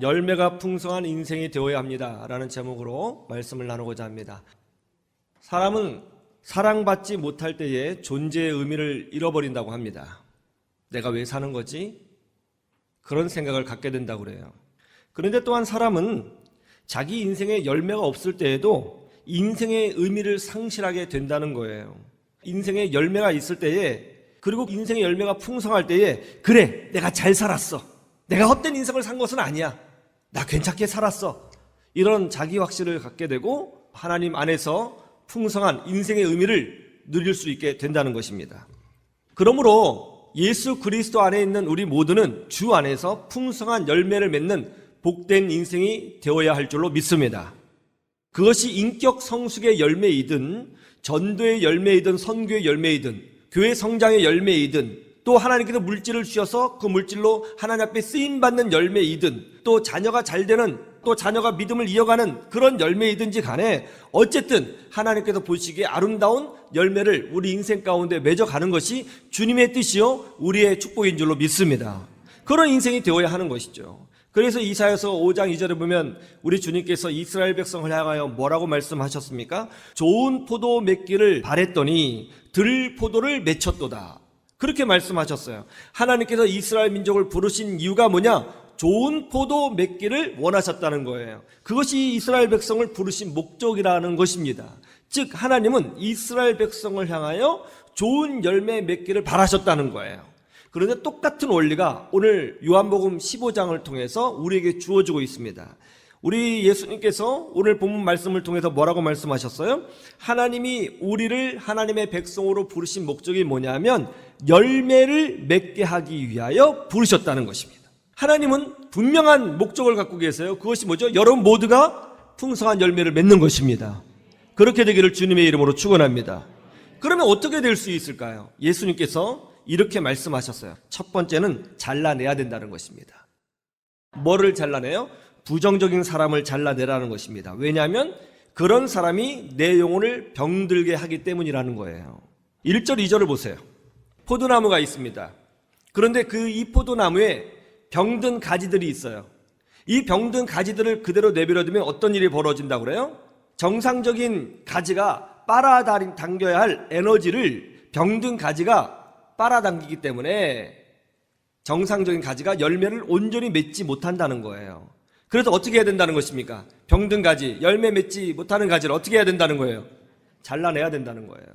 열매가 풍성한 인생이 되어야 합니다 라는 제목으로 말씀을 나누고자 합니다. 사람은 사랑받지 못할 때에 존재의 의미를 잃어버린다고 합니다. 내가 왜 사는 거지? 그런 생각을 갖게 된다고 그래요. 그런데 또한 사람은 자기 인생에 열매가 없을 때에도 인생의 의미를 상실하게 된다는 거예요. 인생에 열매가 있을 때에, 그리고 인생의 열매가 풍성할 때에, 그래, 내가 잘 살았어, 내가 헛된 인생을 산 것은 아니야, 나 괜찮게 살았어, 이런 자기 확신을 갖게 되고 하나님 안에서 풍성한 인생의 의미를 누릴 수 있게 된다는 것입니다. 그러므로 예수 그리스도 안에 있는 우리 모두는 주 안에서 풍성한 열매를 맺는 복된 인생이 되어야 할 줄로 믿습니다. 그것이 인격 성숙의 열매이든 전도의 열매이든 선교의 열매이든 교회 성장의 열매이든 또 하나님께서 물질을 주셔서 그 물질로 하나님 앞에 쓰임받는 열매이든 또 자녀가 잘 되는, 또 자녀가 믿음을 이어가는 그런 열매이든지 간에 어쨌든 하나님께서 보시기에 아름다운 열매를 우리 인생 가운데 맺어가는 것이 주님의 뜻이요 우리의 축복인 줄로 믿습니다. 그런 인생이 되어야 하는 것이죠. 그래서 이사야서 5장 2절에 보면 우리 주님께서 이스라엘 백성을 향하여 뭐라고 말씀하셨습니까? 좋은 포도 맺기를 바랬더니 들포도를 맺혔도다, 그렇게 말씀하셨어요. 하나님께서 이스라엘 민족을 부르신 이유가 뭐냐? 좋은 포도 맺기를 원하셨다는 거예요. 그것이 이스라엘 백성을 부르신 목적이라는 것입니다. 즉 하나님은 이스라엘 백성을 향하여 좋은 열매 맺기를 바라셨다는 거예요. 그런데 똑같은 원리가 오늘 요한복음 15장을 통해서 우리에게 주어지고 있습니다. 우리 예수님께서 오늘 본문 말씀을 통해서 뭐라고 말씀하셨어요? 하나님이 우리를 하나님의 백성으로 부르신 목적이 뭐냐면 열매를 맺게 하기 위하여 부르셨다는 것입니다. 하나님은 분명한 목적을 갖고 계세요. 그것이 뭐죠? 여러분 모두가 풍성한 열매를 맺는 것입니다. 그렇게 되기를 주님의 이름으로 축원합니다. 그러면 어떻게 될 수 있을까요? 예수님께서 이렇게 말씀하셨어요. 첫 번째는 잘라내야 된다는 것입니다. 뭐를 잘라내요? 부정적인 사람을 잘라내라는 것입니다. 왜냐하면 그런 사람이 내 영혼을 병들게 하기 때문이라는 거예요. 1절 2절을 보세요. 포도나무가 있습니다. 그런데 이 포도나무에 병든 가지들이 있어요. 이 병든 가지들을 그대로 내버려두면 어떤 일이 벌어진다고 그래요? 정상적인 가지가 빨아당겨야 할 에너지를 병든 가지가 빨아당기기 때문에 정상적인 가지가 열매를 온전히 맺지 못한다는 거예요. 그래서 어떻게 해야 된다는 것입니까? 병든 가지, 열매 맺지 못하는 가지를 어떻게 해야 된다는 거예요? 잘라내야 된다는 거예요.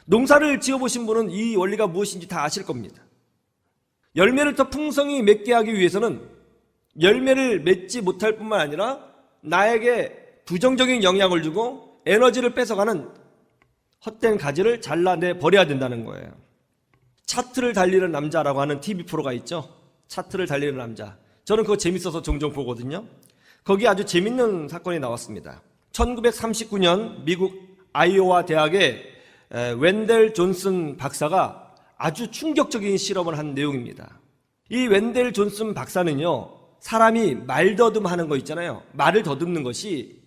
농사를 지어보신 분은 이 원리가 무엇인지 다 아실 겁니다. 열매를 더 풍성히 맺게 하기 위해서는 열매를 맺지 못할 뿐만 아니라 나에게 부정적인 영향을 주고 에너지를 뺏어가는 헛된 가지를 잘라내 버려야 된다는 거예요. 차트를 달리는 남자라고 하는 TV 프로가 있죠. 차트를 달리는 남자. 저는 그거 재밌어서 종종 보거든요. 거기 아주 재밌는 사건이 나왔습니다. 1939년 미국 아이오와 대학의 웬델 존슨 박사가 아주 충격적인 실험을 한 내용입니다. 이 웬델 존슨 박사는요, 사람이 말더듬하는 거 있잖아요. 말을 더듬는 것이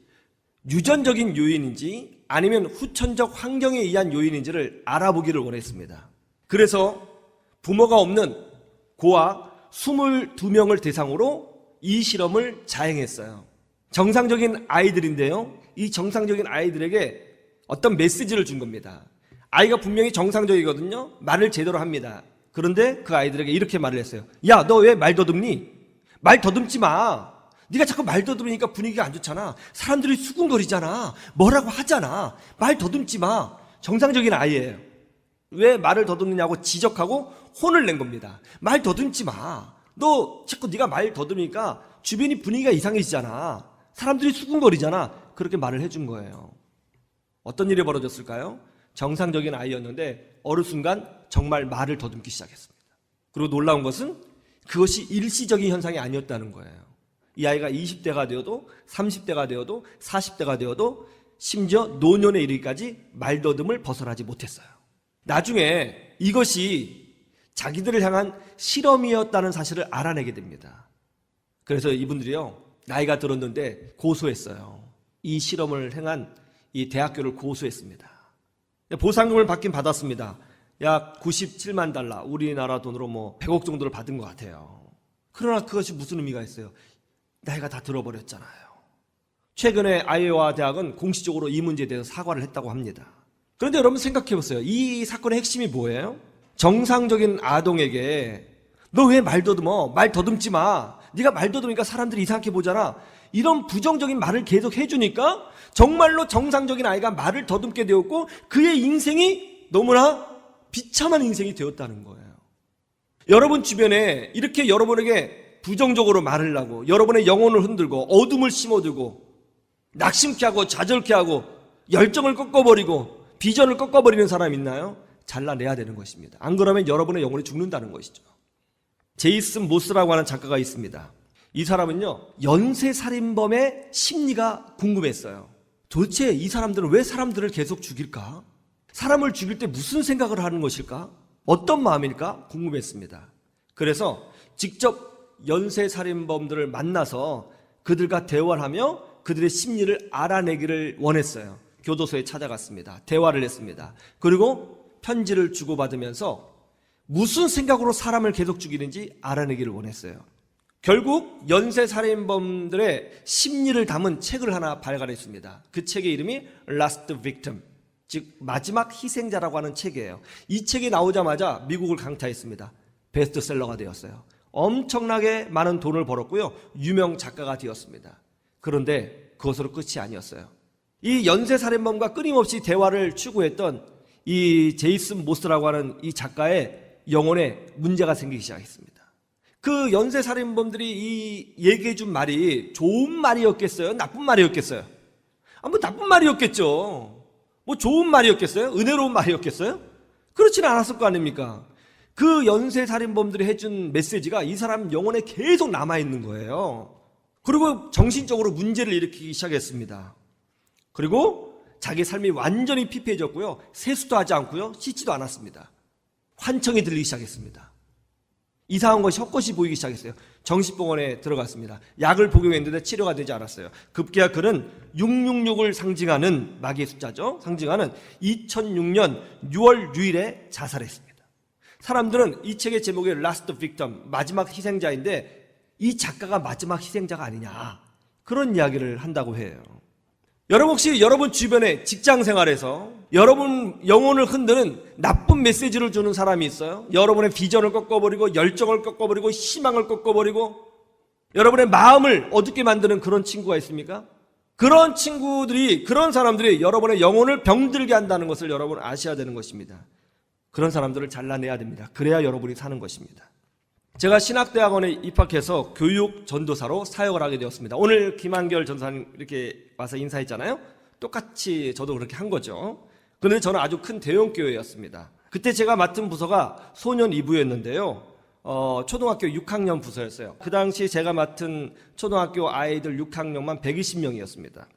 유전적인 요인인지 아니면 후천적 환경에 의한 요인인지를 알아보기를 원했습니다. 그래서 부모가 없는 고아 22명을 대상으로 이 실험을 자행했어요. 정상적인 아이들인데요, 이 정상적인 아이들에게 어떤 메시지를 준 겁니다. 아이가 분명히 정상적이거든요. 말을 제대로 합니다. 그런데 그 아이들에게 이렇게 말을 했어요. 야, 너 왜 말 더듬니? 말 더듬지 마. 네가 자꾸 말 더듬으니까 분위기가 안 좋잖아. 사람들이 수군거리잖아. 뭐라고 하잖아. 말 더듬지 마. 정상적인 아이예요. 왜 말을 더듬느냐고 지적하고 혼을 낸 겁니다. 말 더듬지 마. 너 자꾸 네가 말 더듬으니까 주변이 분위기가 이상해지잖아. 사람들이 수군거리잖아. 그렇게 말을 해준 거예요. 어떤 일이 벌어졌을까요? 정상적인 아이였는데 어느 순간 정말 말을 더듬기 시작했습니다. 그리고 놀라운 것은 그것이 일시적인 현상이 아니었다는 거예요. 이 아이가 20대가 되어도 30대가 되어도 40대가 되어도 심지어 노년에 이르기까지 말더듬을 벗어나지 못했어요. 나중에 이것이 자기들을 향한 실험이었다는 사실을 알아내게 됩니다. 그래서 이분들이요, 나이가 들었는데 고소했어요. 이 실험을 행한 이 대학교를 고소했습니다. 보상금을 받긴 받았습니다. 약 97만 달러, 우리나라 돈으로 100억 정도를 받은 것 같아요. 그러나 그것이 무슨 의미가 있어요? 나이가 다 들어버렸잖아요. 최근에 아이오와 대학은 공식적으로 이 문제에 대해서 사과를 했다고 합니다. 그런데 여러분 생각해 보세요. 이 사건의 핵심이 뭐예요? 정상적인 아동에게 너 왜 말 더듬어? 말 더듬지 마. 네가 말 더듬으니까 사람들이 이상하게 보잖아. 이런 부정적인 말을 계속 해주니까 정말로 정상적인 아이가 말을 더듬게 되었고 그의 인생이 너무나 비참한 인생이 되었다는 거예요. 여러분 주변에 이렇게 여러분에게 부정적으로 말을 하고 여러분의 영혼을 흔들고 어둠을 심어두고 낙심케 하고 좌절케 하고 열정을 꺾어버리고 비전을 꺾어버리는 사람 있나요? 잘라내야 되는 것입니다. 안 그러면 여러분의 영혼이 죽는다는 것이죠. 제이슨 모스라고 하는 작가가 있습니다. 이 사람은요, 연쇄살인범의 심리가 궁금했어요. 도대체 이 사람들은 왜 사람들을 계속 죽일까? 사람을 죽일 때 무슨 생각을 하는 것일까? 어떤 마음일까? 궁금했습니다. 그래서 직접 연쇄살인범들을 만나서 그들과 대화를 하며 그들의 심리를 알아내기를 원했어요. 교도소에 찾아갔습니다. 대화를 했습니다. 그리고 편지를 주고받으면서 무슨 생각으로 사람을 계속 죽이는지 알아내기를 원했어요. 결국 연쇄살인범들의 심리를 담은 책을 하나 발간했습니다. 그 책의 이름이 Last Victim, 즉 마지막 희생자라고 하는 책이에요. 이 책이 나오자마자 미국을 강타했습니다. 베스트셀러가 되었어요. 엄청나게 많은 돈을 벌었고요. 유명 작가가 되었습니다. 그런데 그것으로 끝이 아니었어요. 이 연쇄살인범과 끊임없이 대화를 추구했던 이 제이슨 모스라고 하는 이 작가의 영혼에 문제가 생기기 시작했습니다. 그 연쇄살인범들이 이 얘기해준 말이 좋은 말이었겠어요? 나쁜 말이었겠어요? 뭐 나쁜 말이었겠죠. 뭐 좋은 말이었겠어요? 은혜로운 말이었겠어요? 그렇지는 않았을 거 아닙니까? 그 연쇄살인범들이 해준 메시지가 이 사람 영혼에 계속 남아있는 거예요. 그리고 정신적으로 문제를 일으키기 시작했습니다. 그리고 자기 삶이 완전히 피폐해졌고요. 세수도 하지 않고요. 씻지도 않았습니다. 환청이 들리기 시작했습니다. 이상한 것이 헛것이 보이기 시작했어요. 정신병원에 들어갔습니다. 약을 복용했는데 치료가 되지 않았어요. 급기야 그는 666을 상징하는 마귀의 숫자죠. 상징하는 2006년 6월 6일에 자살했습니다. 사람들은 이 책의 제목이 Last Victim, 마지막 희생자인데 이 작가가 마지막 희생자가 아니냐, 그런 이야기를 한다고 해요. 여러분 혹시 여러분 주변에 직장 생활에서 여러분 영혼을 흔드는 나쁜 메시지를 주는 사람이 있어요? 여러분의 비전을 꺾어버리고 열정을 꺾어버리고 희망을 꺾어버리고 여러분의 마음을 어둡게 만드는 그런 친구가 있습니까? 그런 친구들이, 그런 사람들이 여러분의 영혼을 병들게 한다는 것을 여러분 아셔야 되는 것입니다. 그런 사람들을 잘라내야 됩니다. 그래야 여러분이 사는 것입니다. 제가 신학대학원에 입학해서 교육 전도사로 사역을 하게 되었습니다. 오늘 김한결 전사님 이렇게 와서 인사했잖아요. 똑같이 저도 그렇게 한 거죠. 그런데 저는 아주 큰 대형교회였습니다. 그때 제가 맡은 부서가 소년 2부였는데요. 초등학교 6학년 부서였어요. 그 당시 제가 맡은 초등학교 아이들 6학년만 120명이었습니다.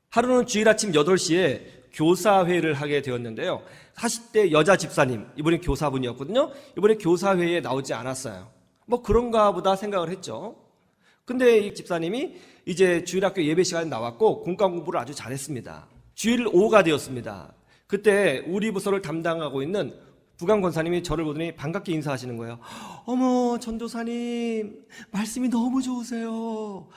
하루는 주일 아침 8시에 교사회를 하게 되었는데요. 40대 여자 집사님, 이분이 교사분이었거든요. 이번에 교사회에 나오지 않았어요. 뭐 그런가 보다 생각을 했죠. 근데 이 집사님이 이제 주일학교 예배 시간에 나왔고 공과 공부를 아주 잘했습니다. 주일 오후가 되었습니다. 그때 우리 부서를 담당하고 있는 부강 권사님이 저를 보더니 반갑게 인사하시는 거예요. 어머, 전도사님 말씀이 너무 좋으세요.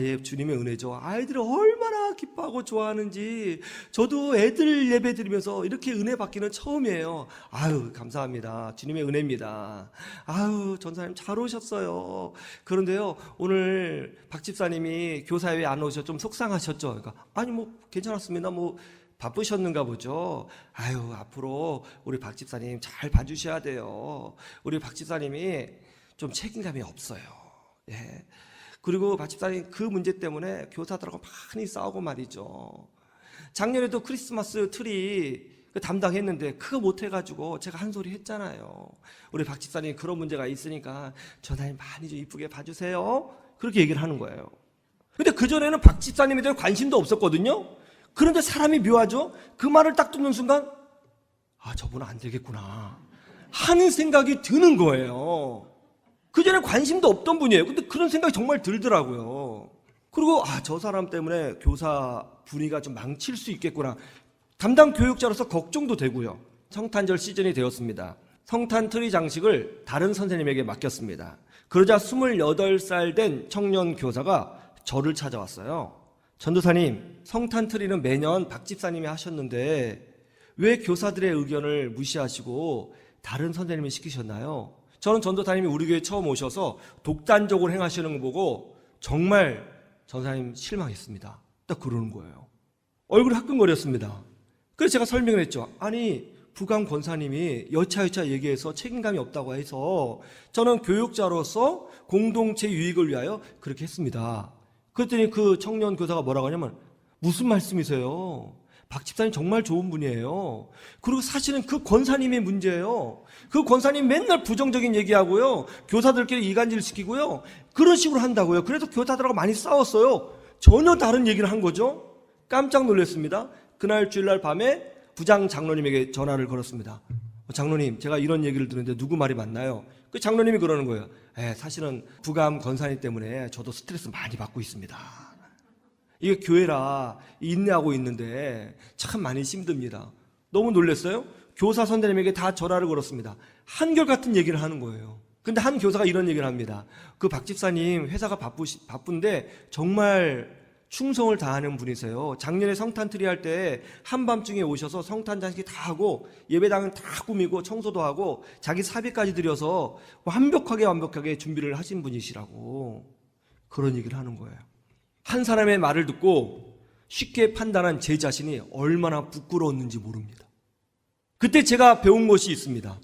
예, 주님의 은혜죠. 아이들이 얼마나 기뻐하고 좋아하는지 저도 애들 예배 드리면서 이렇게 은혜 받기는 처음이에요. 아유, 감사합니다. 주님의 은혜입니다. 아유, 전사님 잘 오셨어요. 그런데요, 오늘 박 집사님이 교사회에 안 오셔서 좀 속상하셨죠. 그러니까 아니 뭐 괜찮았습니다. 뭐 바쁘셨는가 보죠. 아유, 앞으로 우리 박 집사님 잘 봐주셔야 돼요. 우리 박 집사님이 좀 책임감이 없어요. 예. 그리고 박 집사님 그 문제 때문에 교사들하고 많이 싸우고 말이죠. 작년에도 크리스마스 트리 담당했는데 그거 못해가지고 제가 한 소리 했잖아요. 우리 박 집사님 그런 문제가 있으니까 전사님 많이 좀 이쁘게 봐주세요. 그렇게 얘기를 하는 거예요. 근데 그전에는 박 집사님에 대한 관심도 없었거든요. 그런데 사람이 묘하죠? 그 말을 딱 듣는 순간 저분은 안 되겠구나 하는 생각이 드는 거예요. 그전에 관심도 없던 분이에요. 근데 그런 생각이 정말 들더라고요. 그리고 저 사람 때문에 교사 분위기가 좀 망칠 수 있겠구나. 담당 교육자로서 걱정도 되고요. 성탄절 시즌이 되었습니다. 성탄 트리 장식을 다른 선생님에게 맡겼습니다. 그러자 28살 된 청년 교사가 저를 찾아왔어요. 전도사님, 성탄트리는 매년 박 집사님이 하셨는데 왜 교사들의 의견을 무시하시고 다른 선생님이 시키셨나요? 저는 전도사님이 우리 교회에 처음 오셔서 독단적으로 행하시는 거 보고 정말 전도사님 실망했습니다. 딱 그러는 거예요. 얼굴이 화끈거렸습니다. 그래서 제가 설명을 했죠. 아니, 부감 권사님이 여차여차 얘기해서 책임감이 없다고 해서 저는 교육자로서 공동체 유익을 위하여 그렇게 했습니다. 그랬더니 그 청년 교사가 뭐라고 하냐면, 무슨 말씀이세요? 박 집사님 정말 좋은 분이에요. 그리고 사실은 그 권사님의 문제예요. 그 권사님 맨날 부정적인 얘기하고요, 교사들끼리 이간질 시키고요, 그런 식으로 한다고요. 그래서 교사들하고 많이 싸웠어요. 전혀 다른 얘기를 한 거죠. 깜짝 놀랐습니다. 그날 주일날 밤에 부장 장로님에게 전화를 걸었습니다. 장로님, 제가 이런 얘기를 들었는데 누구 말이 맞나요? 그 장로님이 그러는 거예요. 사실은 부감 권사님 때문에 저도 스트레스 많이 받고 있습니다. 이게 교회라 인내하고 있는데 참 많이 힘듭니다. 너무 놀랐어요. 교사 선생님에게 다 전화를 걸었습니다. 한결같은 얘기를 하는 거예요. 근데 한 교사가 이런 얘기를 합니다. 그 박 집사님 회사가 바쁜데 정말 충성을 다하는 분이세요. 작년에 성탄트리 할 때 한밤중에 오셔서 성탄 장식 다 하고 예배당은 다 꾸미고 청소도 하고 자기 사비까지 들여서 완벽하게 준비를 하신 분이시라고 그런 얘기를 하는 거예요. 한 사람의 말을 듣고 쉽게 판단한 제 자신이 얼마나 부끄러웠는지 모릅니다. 그때 제가 배운 것이 있습니다.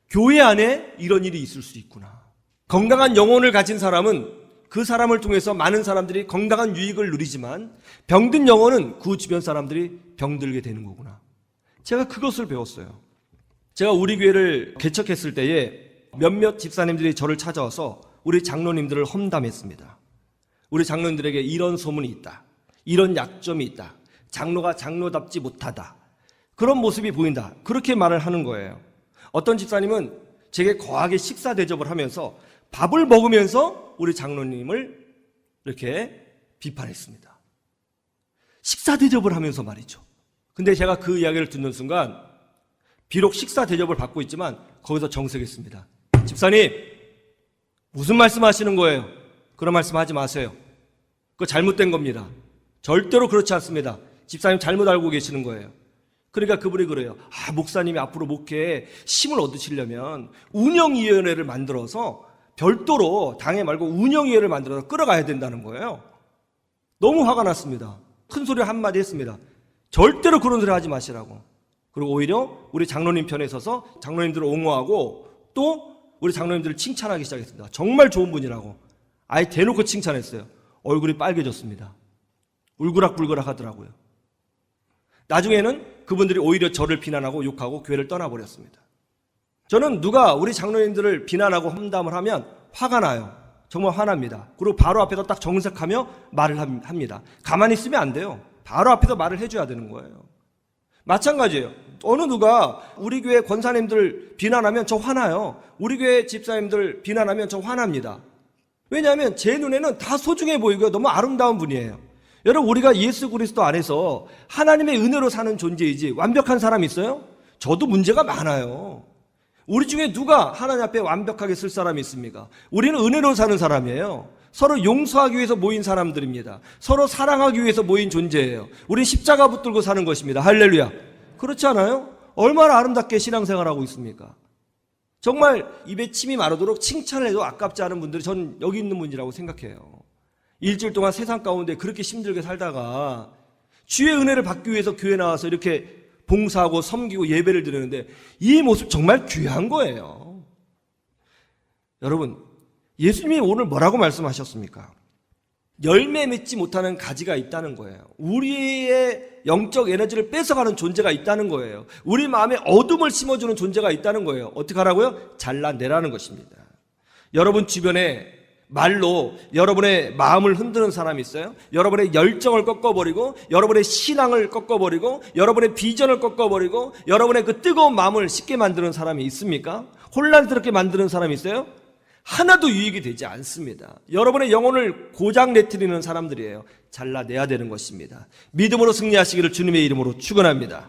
교회 안에 이런 일이 있을 수 있구나. 건강한 영혼을 가진 사람은 그 사람을 통해서 많은 사람들이 건강한 유익을 누리지만 병든 영혼은 그 주변 사람들이 병들게 되는 거구나. 제가 그것을 배웠어요. 제가 우리 교회를 개척했을 때에 몇몇 집사님들이 저를 찾아와서 우리 장로님들을 험담했습니다. 우리 장로님들에게 이런 소문이 있다, 이런 약점이 있다, 장로가 장로답지 못하다, 그런 모습이 보인다, 그렇게 말을 하는 거예요. 어떤 집사님은 제게 거하게 식사 대접을 하면서 밥을 먹으면서 우리 장로님을 이렇게 비판했습니다. 식사 대접을 하면서 말이죠. 근데 제가 그 이야기를 듣는 순간 비록 식사 대접을 받고 있지만 거기서 정색했습니다. 집사님, 무슨 말씀하시는 거예요? 그런 말씀하지 마세요. 그거 잘못된 겁니다. 절대로 그렇지 않습니다. 집사님 잘못 알고 계시는 거예요. 그러니까 그분이 그래요. 목사님이 앞으로 목회에 힘을 얻으시려면 운영위원회를 만들어서 별도로 당회 말고 운영위원회를 만들어서 끌어가야 된다는 거예요. 너무 화가 났습니다. 큰 소리 한마디 했습니다. 절대로 그런 소리 하지 마시라고. 그리고 오히려 우리 장로님 편에 서서 장로님들을 옹호하고 또 우리 장로님들을 칭찬하기 시작했습니다. 정말 좋은 분이라고. 아예 대놓고 칭찬했어요. 얼굴이 빨개졌습니다. 울그락불그락 하더라고요. 나중에는 그분들이 오히려 저를 비난하고 욕하고 교회를 떠나버렸습니다. 저는 누가 우리 장로님들을 비난하고 험담을 하면 화가 나요. 정말 화납니다. 그리고 바로 앞에서 딱 정색하며 말을 합니다. 가만히 있으면 안 돼요. 바로 앞에서 말을 해줘야 되는 거예요. 마찬가지예요. 어느 누가 우리 교회 권사님들 비난하면 저 화나요. 우리 교회 집사님들 비난하면 저 화납니다. 왜냐하면 제 눈에는 다 소중해 보이고 너무 아름다운 분이에요. 여러분, 우리가 예수 그리스도 안에서 하나님의 은혜로 사는 존재이지 완벽한 사람 있어요? 저도 문제가 많아요. 우리 중에 누가 하나님 앞에 완벽하게 쓸 사람이 있습니까? 우리는 은혜로 사는 사람이에요. 서로 용서하기 위해서 모인 사람들입니다. 서로 사랑하기 위해서 모인 존재예요. 우린 십자가 붙들고 사는 것입니다. 할렐루야. 그렇지 않아요? 얼마나 아름답게 신앙생활하고 있습니까? 정말 입에 침이 마르도록 칭찬을 해도 아깝지 않은 분들이 전 여기 있는 분이라고 생각해요. 일주일 동안 세상 가운데 그렇게 힘들게 살다가 주의 은혜를 받기 위해서 교회 나와서 이렇게 봉사하고 섬기고 예배를 드리는데 이 모습 정말 귀한 거예요. 여러분, 예수님이 오늘 뭐라고 말씀하셨습니까? 열매 맺지 못하는 가지가 있다는 거예요. 우리의 영적 에너지를 뺏어가는 존재가 있다는 거예요. 우리 마음에 어둠을 심어주는 존재가 있다는 거예요. 어떻게 하라고요? 잘라내라는 것입니다. 여러분 주변에 말로 여러분의 마음을 흔드는 사람이 있어요? 여러분의 열정을 꺾어버리고 여러분의 신앙을 꺾어버리고 여러분의 비전을 꺾어버리고 여러분의 그 뜨거운 마음을 쉽게 만드는 사람이 있습니까? 혼란스럽게 만드는 사람이 있어요? 하나도 유익이 되지 않습니다. 여러분의 영혼을 고장 내트리는 사람들이에요. 잘라내야 되는 것입니다. 믿음으로 승리하시기를 주님의 이름으로 축원합니다.